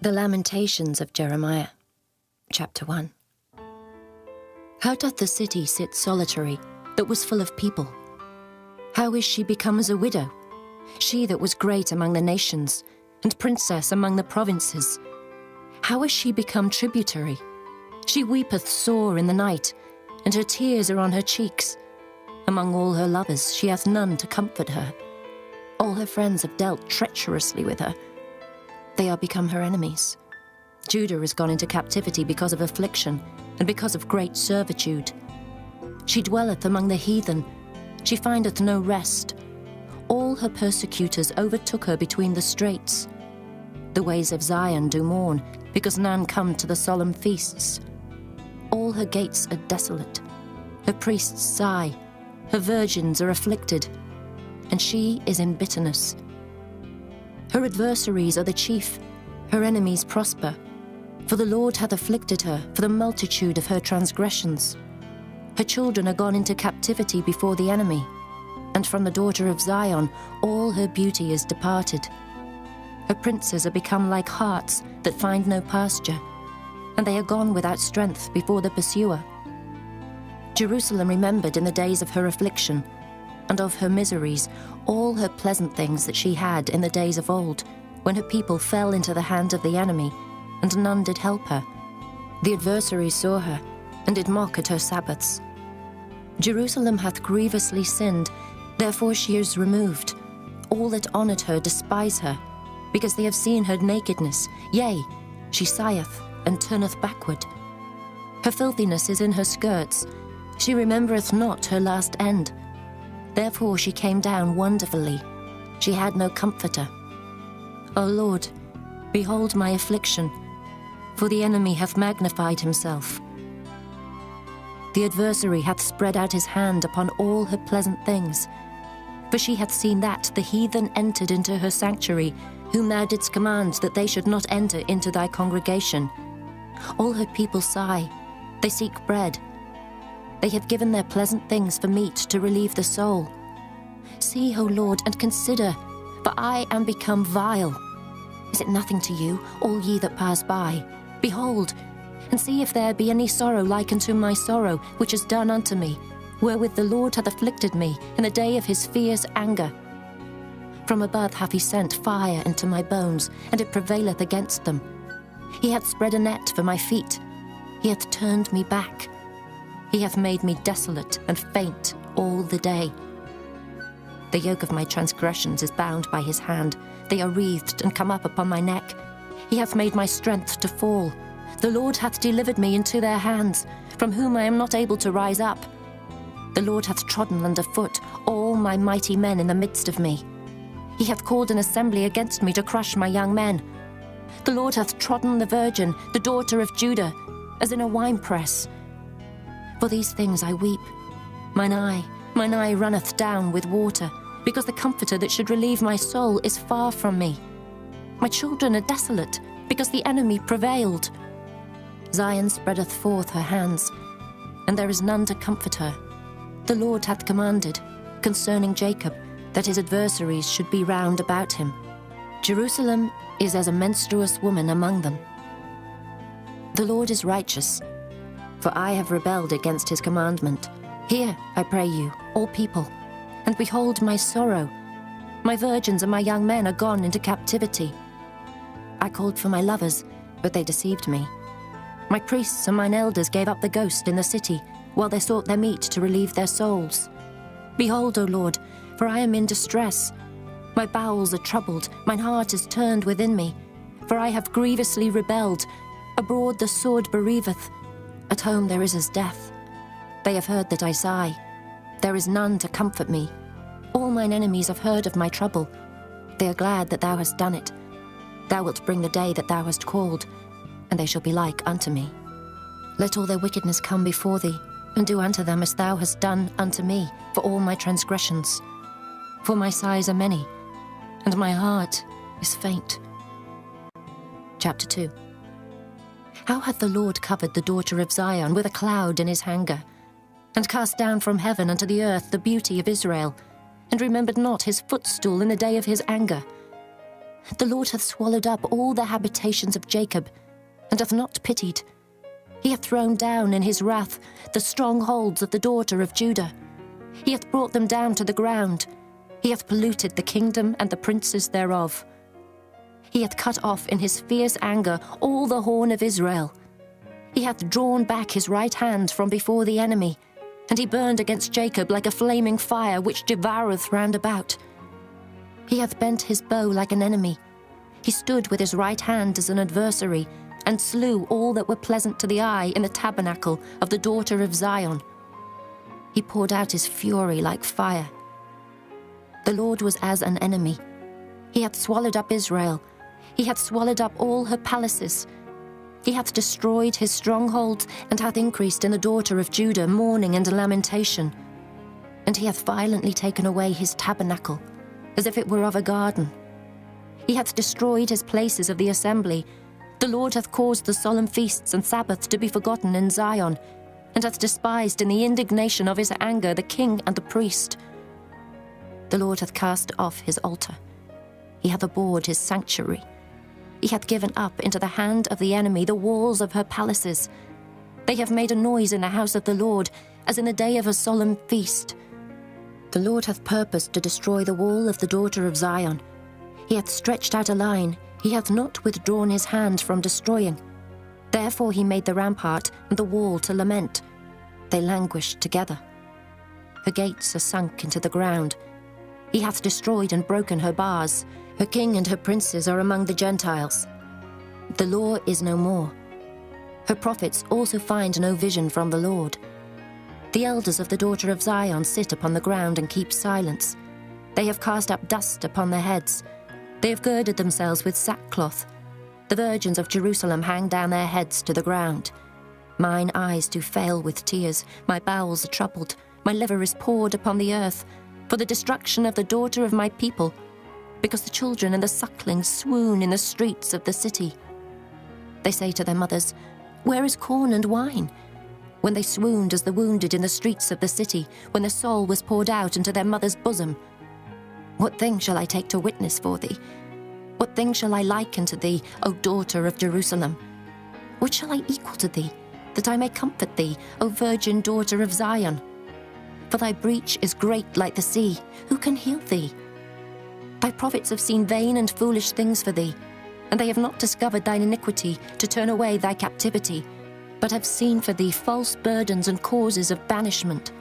The Lamentations of Jeremiah, Chapter 1. How doth the city sit solitary, that was full of people? How is she become as a widow, she that was great among the nations, and princess among the provinces? How is she become tributary? She weepeth sore in the night, and her tears are on her cheeks. Among all her lovers she hath none to comfort her. All her friends have dealt treacherously with her. They are become her enemies. Judah is gone into captivity because of affliction, and because of great servitude. She dwelleth among the heathen, she findeth no rest. All her persecutors overtook her between the straits. The ways of Zion do mourn, because none come to the solemn feasts. All her gates are desolate, her priests sigh, her virgins are afflicted, and she is in bitterness. Her adversaries are the chief, her enemies prosper. For the Lord hath afflicted her for the multitude of her transgressions. Her children are gone into captivity before the enemy, and from the daughter of Zion all her beauty is departed. Her princes are become like harts that find no pasture, and they are gone without strength before the pursuer. Jerusalem remembered in the days of her affliction, and of her miseries, all her pleasant things that she had in the days of old, when her people fell into the hand of the enemy, and none did help her. The adversaries saw her, and did mock at her Sabbaths. Jerusalem hath grievously sinned, therefore she is removed. All that honoured her despise her, because they have seen her nakedness. Yea, she sigheth, and turneth backward. Her filthiness is in her skirts, she remembereth not her last end. Therefore she came down wonderfully, she had no comforter. O Lord, behold my affliction, for the enemy hath magnified himself. The adversary hath spread out his hand upon all her pleasant things. For she hath seen that the heathen entered into her sanctuary, whom thou didst command that they should not enter into thy congregation. All her people sigh, they seek bread. They have given their pleasant things for meat to relieve the soul. See, O Lord, and consider, for I am become vile. Is it nothing to you, all ye that pass by? Behold, and see if there be any sorrow like unto my sorrow, which is done unto me, wherewith the Lord hath afflicted me in the day of his fierce anger. From above hath he sent fire into my bones, and it prevaileth against them. He hath spread a net for my feet, he hath turned me back. He hath made me desolate and faint all the day. The yoke of my transgressions is bound by his hand. They are wreathed and come up upon my neck. He hath made my strength to fall. The Lord hath delivered me into their hands, from whom I am not able to rise up. The Lord hath trodden under foot all my mighty men in the midst of me. He hath called an assembly against me to crush my young men. The Lord hath trodden the virgin, the daughter of Judah, as in a winepress. For these things I weep. Mine eye runneth down with water, because the comforter that should relieve my soul is far from me. My children are desolate, because the enemy prevailed. Zion spreadeth forth her hands, and there is none to comfort her. The Lord hath commanded, concerning Jacob, that his adversaries should be round about him. Jerusalem is as a menstruous woman among them. The Lord is righteous, for I have rebelled against his commandment. Hear, I pray you, all people, and behold my sorrow. My virgins and my young men are gone into captivity. I called for my lovers, but they deceived me. My priests and mine elders gave up the ghost in the city, while they sought their meat to relieve their souls. Behold, O Lord, for I am in distress. My bowels are troubled, mine heart is turned within me, for I have grievously rebelled. Abroad the sword bereaveth, at home there is as death. They have heard that I sigh. There is none to comfort me. All mine enemies have heard of my trouble. They are glad that thou hast done it. Thou wilt bring the day that thou hast called, and they shall be like unto me. Let all their wickedness come before thee, and do unto them as thou hast done unto me for all my transgressions. For my sighs are many, and my heart is faint. Chapter 2. How hath the Lord covered the daughter of Zion with a cloud in his anger, and cast down from heaven unto the earth the beauty of Israel, and remembered not his footstool in the day of his anger. The Lord hath swallowed up all the habitations of Jacob, and hath not pitied. He hath thrown down in his wrath the strongholds of the daughter of Judah. He hath brought them down to the ground. He hath polluted the kingdom and the princes thereof. He hath cut off in his fierce anger all the horn of Israel. He hath drawn back his right hand from before the enemy, and he burned against Jacob like a flaming fire which devoureth round about. He hath bent his bow like an enemy. He stood with his right hand as an adversary, and slew all that were pleasant to the eye in the tabernacle of the daughter of Zion. He poured out his fury like fire. The Lord was as an enemy. He hath swallowed up Israel. He hath swallowed up all her palaces. He hath destroyed his strongholds, and hath increased in the daughter of Judah mourning and lamentation. And he hath violently taken away his tabernacle, as if it were of a garden. He hath destroyed his places of the assembly. The Lord hath caused the solemn feasts and Sabbaths to be forgotten in Zion, and hath despised in the indignation of his anger the king and the priest. The Lord hath cast off his altar. He hath abhorred his sanctuary. He hath given up into the hand of the enemy the walls of her palaces. They have made a noise in the house of the Lord, as in the day of a solemn feast. The Lord hath purposed to destroy the wall of the daughter of Zion. He hath stretched out a line. He hath not withdrawn his hand from destroying. Therefore he made the rampart and the wall to lament. They languished together. Her gates are sunk into the ground. He hath destroyed and broken her bars. Her king and her princes are among the Gentiles. The law is no more. Her prophets also find no vision from the Lord. The elders of the daughter of Zion sit upon the ground and keep silence. They have cast up dust upon their heads. They have girded themselves with sackcloth. The virgins of Jerusalem hang down their heads to the ground. Mine eyes do fail with tears. My bowels are troubled. My liver is poured upon the earth, for the destruction of the daughter of my people, because the children and the sucklings swoon in the streets of the city. They say to their mothers, "Where is corn and wine?" When they swooned as the wounded in the streets of the city, when their soul was poured out into their mother's bosom. What thing shall I take to witness for thee? What thing shall I liken to thee, O daughter of Jerusalem? What shall I equal to thee, that I may comfort thee, O virgin daughter of Zion? For thy breach is great like the sea. Who can heal thee? Thy prophets have seen vain and foolish things for thee, and they have not discovered thine iniquity to turn away thy captivity, but have seen for thee false burdens and causes of banishment.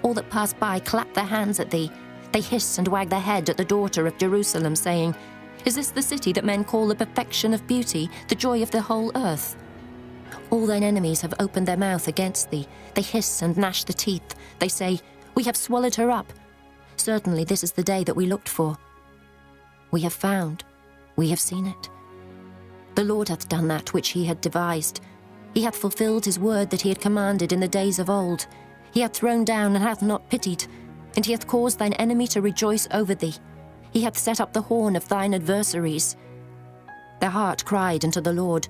All that pass by clap their hands at thee. They hiss and wag their head at the daughter of Jerusalem, saying, "Is this the city that men call the perfection of beauty, the joy of the whole earth?" All thine enemies have opened their mouth against thee. They hiss and gnash the teeth. They say, "We have swallowed her up. Certainly this is the day that we looked for. We have found, we have seen it. The Lord hath done that which he had devised. He hath fulfilled his word that he had commanded in the days of old. He hath thrown down and hath not pitied, and he hath caused thine enemy to rejoice over thee. He hath set up the horn of thine adversaries. Their heart cried unto the Lord,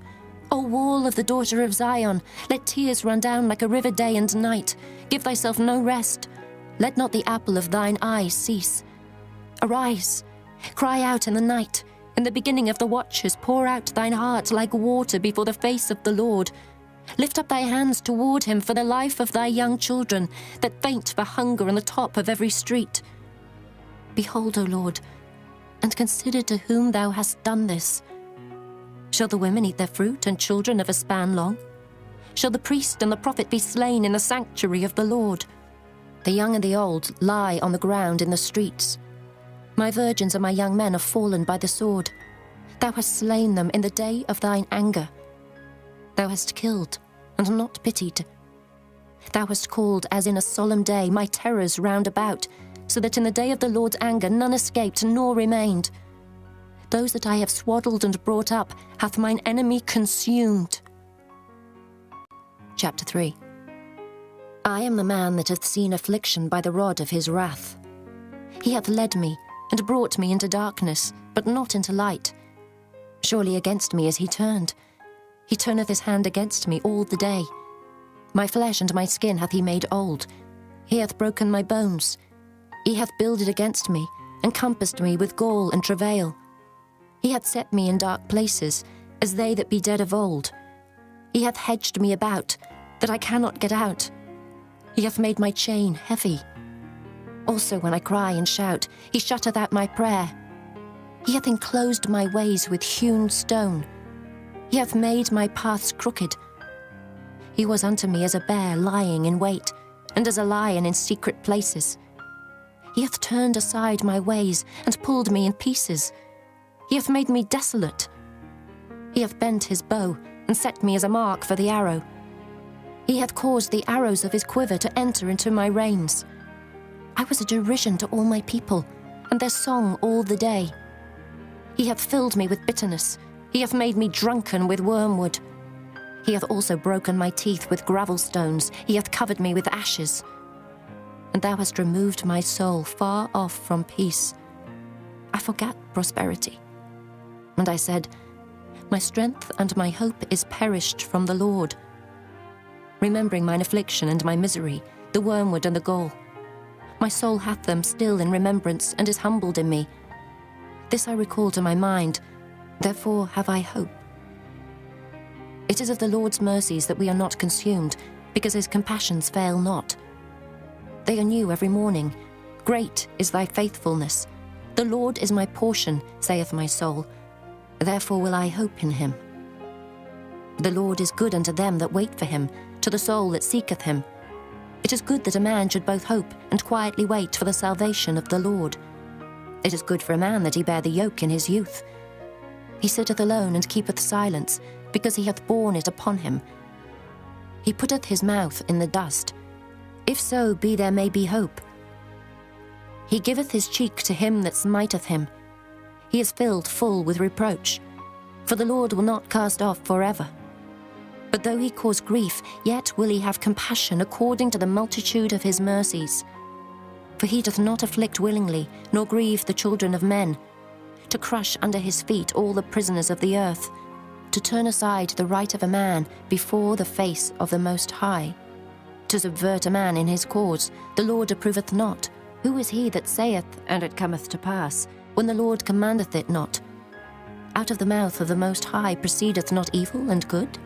O wall of the daughter of Zion, let tears run down like a river day and night. Give thyself no rest. Let not the apple of thine eye cease. Arise, cry out in the night. In the beginning of the watches, pour out thine heart like water before the face of the Lord. Lift up thy hands toward him for the life of thy young children, that faint for hunger on the top of every street. Behold, O Lord, and consider to whom thou hast done this. Shall the women eat their fruit, and children of a span long? Shall the priest and the prophet be slain in the sanctuary of the Lord? The young and the old lie on the ground in the streets. My virgins and my young men are fallen by the sword. Thou hast slain them in the day of thine anger. Thou hast killed and not pitied. Thou hast called as in a solemn day my terrors round about, so that in the day of the Lord's anger none escaped nor remained. Those that I have swaddled and brought up hath mine enemy consumed. Chapter 3. I am the man that hath seen affliction by the rod of his wrath. He hath led me and brought me into darkness, but not into light. Surely against me is he turned. He turneth his hand against me all the day. My flesh and my skin hath he made old. He hath broken my bones. He hath builded against me, and compassed me with gall and travail. He hath set me in dark places, as they that be dead of old. He hath hedged me about, that I cannot get out. He hath made my chain heavy. Also when I cry and shout, he shutteth out my prayer. He hath enclosed my ways with hewn stone. He hath made my paths crooked. He was unto me as a bear lying in wait, and as a lion in secret places. He hath turned aside my ways, and pulled me in pieces. He hath made me desolate. He hath bent his bow, and set me as a mark for the arrow. He hath caused the arrows of his quiver to enter into my reins. I was a derision to all my people, and their song all the day. He hath filled me with bitterness. He hath made me drunken with wormwood. He hath also broken my teeth with gravel stones. He hath covered me with ashes. And thou hast removed my soul far off from peace. I forgat prosperity. And I said, my strength and my hope is perished from the Lord. Remembering mine affliction and my misery, the wormwood and the gall. My soul hath them still in remembrance, and is humbled in me. This I recall to my mind, therefore have I hope. It is of the Lord's mercies that we are not consumed, because his compassions fail not. They are new every morning. Great is thy faithfulness. The Lord is my portion, saith my soul. Therefore will I hope in him. The Lord is good unto them that wait for him, to the soul that seeketh him. It is good that a man should both hope and quietly wait for the salvation of the Lord. It is good for a man that he bear the yoke in his youth. He sitteth alone and keepeth silence, because he hath borne it upon him. He putteth his mouth in the dust. If so be there may be hope. He giveth his cheek to him that smiteth him. He is filled full with reproach. For the Lord will not cast off forever. But though he cause grief, yet will he have compassion according to the multitude of his mercies. For he doth not afflict willingly, nor grieve the children of men, to crush under his feet all the prisoners of the earth, to turn aside the right of a man before the face of the Most High, to subvert a man in his cause, the Lord approveth not. Who is he that saith, and it cometh to pass, when the Lord commandeth it not? Out of the mouth of the Most High proceedeth not evil and good?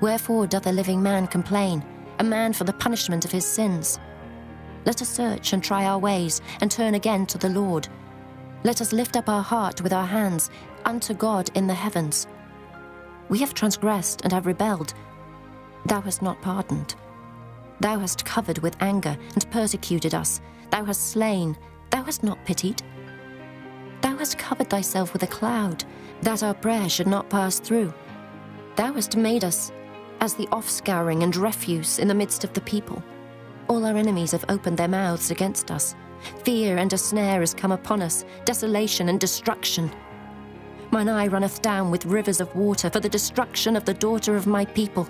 Wherefore doth a living man complain, a man for the punishment of his sins? Let us search and try our ways, and turn again to the Lord. Let us lift up our heart with our hands unto God in the heavens. We have transgressed and have rebelled. Thou hast not pardoned. Thou hast covered with anger and persecuted us. Thou hast slain. Thou hast not pitied. Thou hast covered thyself with a cloud, that our prayer should not pass through. Thou hast made us as the offscouring and refuse in the midst of the people. All our enemies have opened their mouths against us. Fear and a snare is come upon us, desolation and destruction. Mine eye runneth down with rivers of water for the destruction of the daughter of my people.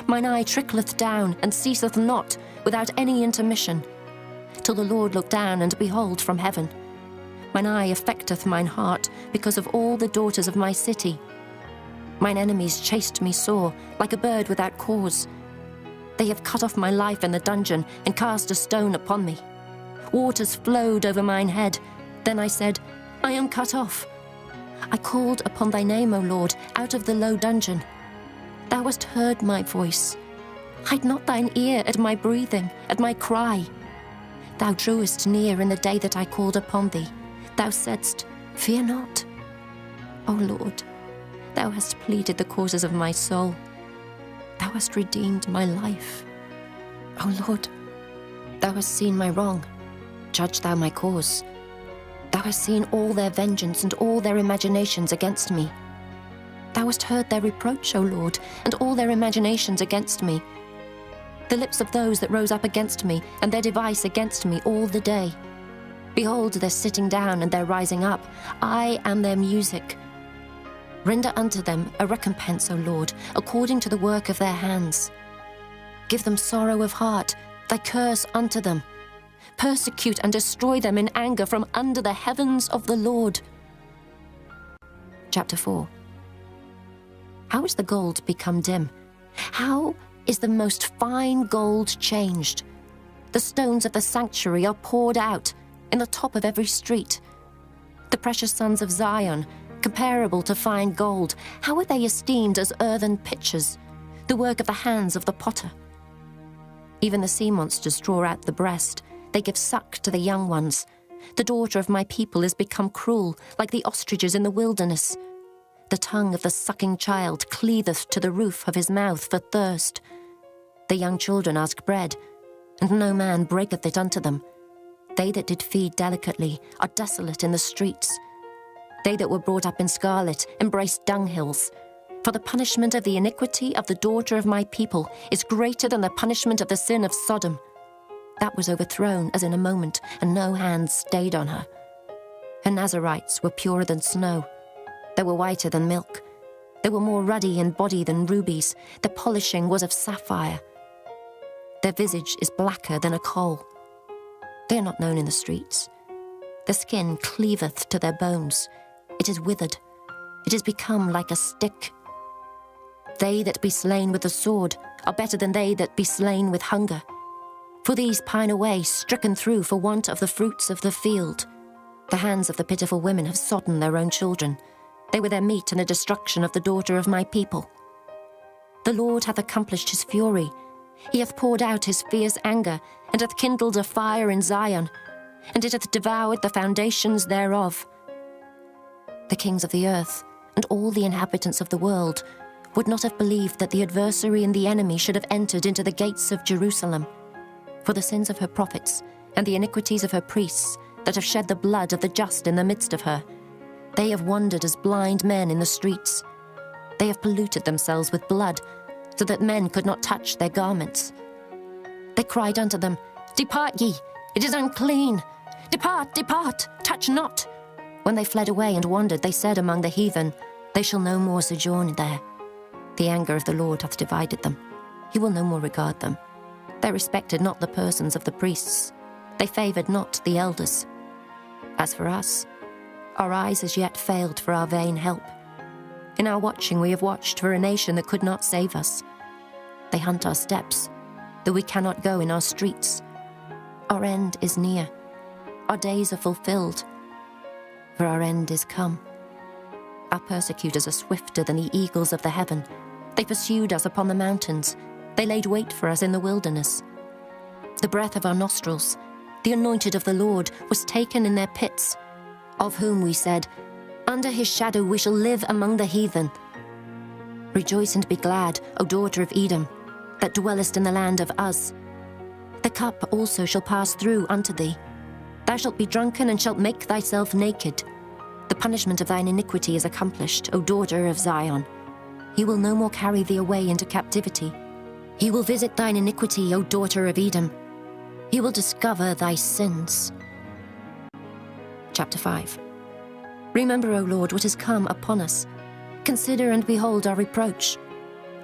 Mine eye trickleth down and ceaseth not without any intermission, till the Lord look down and behold from heaven. Mine eye affecteth mine heart because of all the daughters of my city. Mine enemies chased me sore, like a bird without cause. They have cut off my life in the dungeon, and cast a stone upon me. Waters flowed over mine head. Then I said, I am cut off. I called upon thy name, O Lord, out of the low dungeon. Thou hast heard my voice. Hide not thine ear at my breathing, at my cry. Thou drewest near in the day that I called upon thee. Thou saidst, fear not. O Lord, thou hast pleaded the causes of my soul. Thou hast redeemed my life. O Lord, thou hast seen my wrong. Judge thou my cause. Thou hast seen all their vengeance and all their imaginations against me. Thou hast heard their reproach, O Lord, and all their imaginations against me. The lips of those that rose up against me, and their device against me all the day. Behold their sitting down and their rising up. I am their music. Render unto them a recompense, O Lord, according to the work of their hands. Give them sorrow of heart, thy curse unto them. Persecute and destroy them in anger from under the heavens of the Lord. Chapter 4. How is the gold become dim? How is the most fine gold changed? The stones of the sanctuary are poured out in the top of every street. The precious sons of Zion comparable to fine gold, how are they esteemed as earthen pitchers, the work of the hands of the potter? Even the sea monsters draw out the breast. They give suck to the young ones. The daughter of my people is become cruel, like the ostriches in the wilderness. The tongue of the sucking child cleaveth to the roof of his mouth for thirst. The young children ask bread, and no man breaketh it unto them. They that did feed delicately are desolate in the streets. They that were brought up in scarlet embrace dunghills. For the punishment of the iniquity of the daughter of my people is greater than the punishment of the sin of Sodom. That was overthrown as in a moment, and no hand stayed on her. Her Nazarites were purer than snow. They were whiter than milk. They were more ruddy in body than rubies. Their polishing was of sapphire. Their visage is blacker than a coal. They are not known in the streets. The skin cleaveth to their bones. It is withered. It is become like a stick. They that be slain with the sword are better than they that be slain with hunger. For these pine away, stricken through for want of the fruits of the field. The hands of the pitiful women have sodden their own children. They were their meat in the destruction of the daughter of my people. The Lord hath accomplished his fury. He hath poured out his fierce anger, and hath kindled a fire in Zion, and it hath devoured the foundations thereof. The kings of the earth, and all the inhabitants of the world, would not have believed that the adversary and the enemy should have entered into the gates of Jerusalem. For the sins of her prophets, and the iniquities of her priests, that have shed the blood of the just in the midst of her, they have wandered as blind men in the streets. They have polluted themselves with blood, so that men could not touch their garments. They cried unto them, Depart ye, it is unclean. Depart, depart, touch not. When they fled away and wandered, they said among the heathen, They shall no more sojourn there. The anger of the Lord hath divided them. He will no more regard them. They respected not the persons of the priests. They favoured not the elders. As for us, our eyes as yet failed for our vain help. In our watching we have watched for a nation that could not save us. They hunt our steps, though we cannot go in our streets. Our end is near. Our days are fulfilled, for our end is come. Our persecutors are swifter than the eagles of the heaven. They pursued us upon the mountains. They laid wait for us in the wilderness. The breath of our nostrils, the anointed of the Lord, was taken in their pits, of whom we said, Under his shadow we shall live among the heathen. Rejoice and be glad, O daughter of Edom, that dwellest in the land of Uz. The cup also shall pass through unto thee. Thou shalt be drunken and shalt make thyself naked. The punishment of thine iniquity is accomplished, O daughter of Zion. He will no more carry thee away into captivity. He will visit thine iniquity, O daughter of Edom. He will discover thy sins. Chapter 5. Remember, O Lord, what is come upon us. Consider and behold our reproach.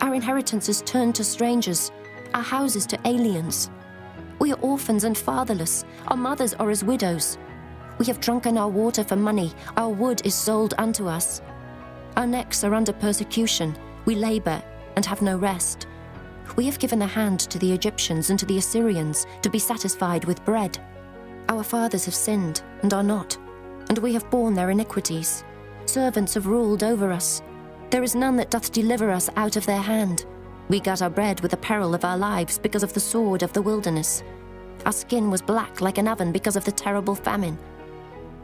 Our inheritance is turned to strangers, our houses to aliens. We are orphans and fatherless. Our mothers are as widows. We have drunken our water for money. Our wood is sold unto us. Our necks are under persecution. We labor and have no rest. We have given the hand to the Egyptians and to the Assyrians to be satisfied with bread. Our fathers have sinned and are not, and we have borne their iniquities. Servants have ruled over us. There is none that doth deliver us out of their hand. We got our bread with the peril of our lives because of the sword of the wilderness. Our skin was black like an oven because of the terrible famine.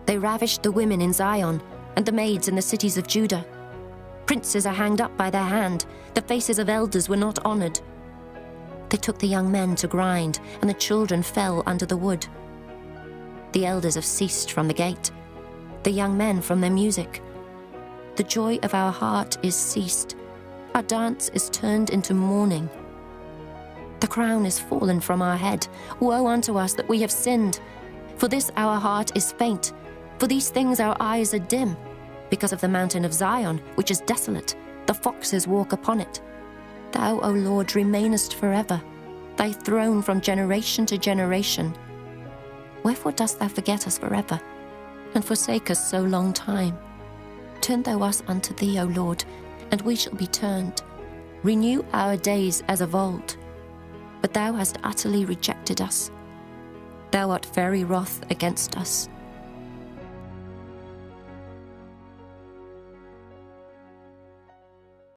They ravished the women in Zion and the maids in the cities of Judah. Princes are hanged up by their hand. The faces of elders were not honored. They took the young men to grind, and the children fell under the wood. The elders have ceased from the gate, the young men from their music. The joy of our heart is ceased. Our dance is turned into mourning. The crown is fallen from our head. Woe unto us that we have sinned. For this our heart is faint. For these things our eyes are dim. Because of the mountain of Zion, which is desolate, the foxes walk upon it. Thou, O Lord, remainest forever, thy throne from generation to generation. Wherefore dost thou forget us forever, and forsake us so long time? Turn thou us unto thee, O Lord, and we shall be turned. Renew our days as of old. But thou hast utterly rejected us. Thou art very wroth against us.